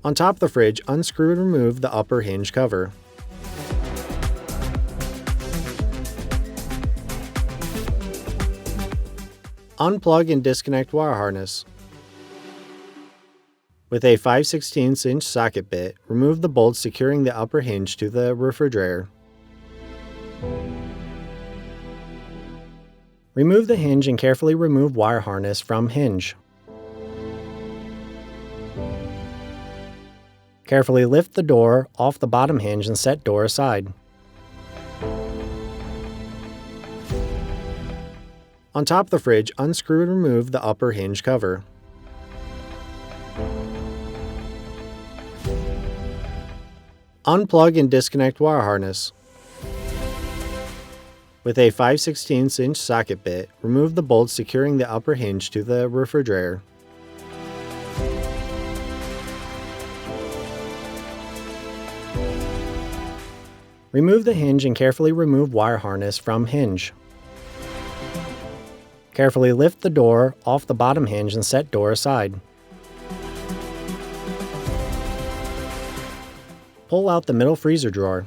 On top of the fridge, unscrew and remove the upper hinge cover. Unplug and disconnect wire harness. With a 5/16" socket bit, remove the bolts securing the upper hinge to the refrigerator. Remove the hinge and carefully remove wire harness from hinge. Carefully lift the door off the bottom hinge and set door aside. On top of the fridge, unscrew and remove the upper hinge cover. Unplug and disconnect wire harness. With a 5/16" socket bit, remove the bolts securing the upper hinge to the refrigerator. Remove the hinge and carefully remove wire harness from hinge. Carefully lift the door off the bottom hinge and set door aside. Pull out the middle freezer drawer.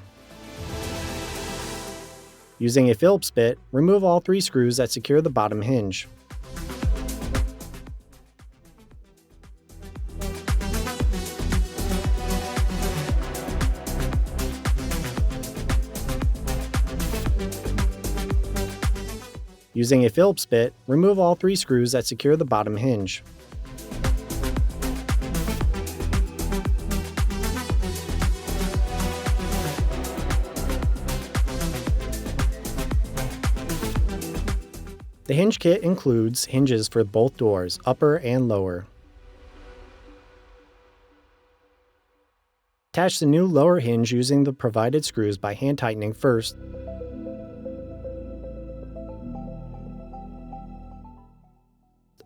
Using a Phillips bit, remove all 3 screws that secure the bottom hinge. Using a Phillips bit, remove all 3 screws that secure the bottom hinge. The hinge kit includes hinges for both doors, upper and lower. Attach the new lower hinge using the provided screws by hand tightening first.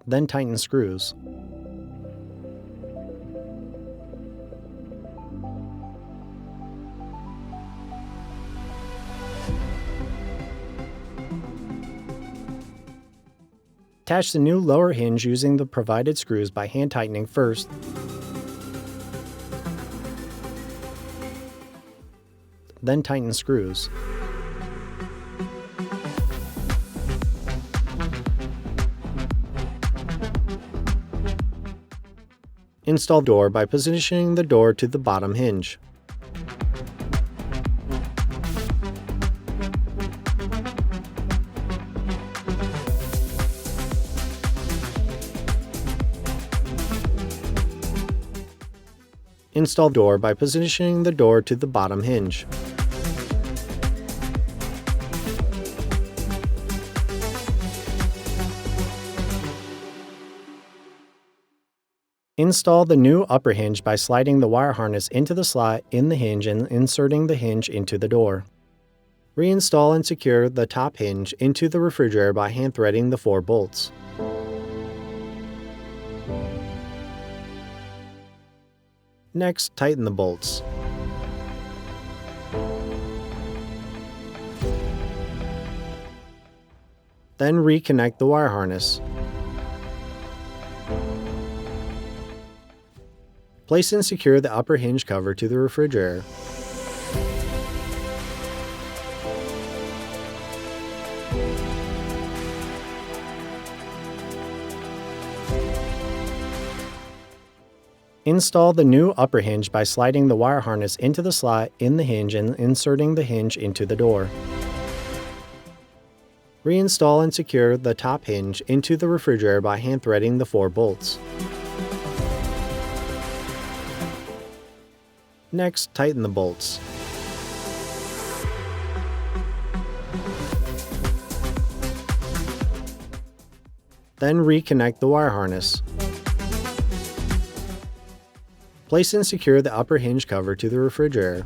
Then tighten screws. Attach the new lower hinge using the provided screws by hand tightening first. Then tighten screws. Install door by positioning the door to the bottom hinge. Install door by positioning the door to the bottom hinge. Install the new upper hinge by sliding the wire harness into the slot in the hinge and inserting the hinge into the door. Reinstall and secure the top hinge into the refrigerator by hand threading the 4 bolts. Next, tighten the bolts. Then reconnect the wire harness. Place and secure the upper hinge cover to the refrigerator. Install the new upper hinge by sliding the wire harness into the slot in the hinge and inserting the hinge into the door. Reinstall and secure the top hinge into the refrigerator by hand threading the 4 bolts. Next, tighten the bolts. Then reconnect the wire harness. Place and secure the upper hinge cover to the refrigerator.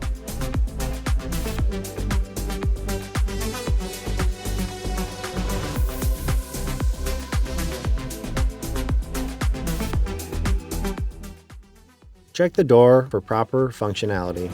Check the door for proper functionality.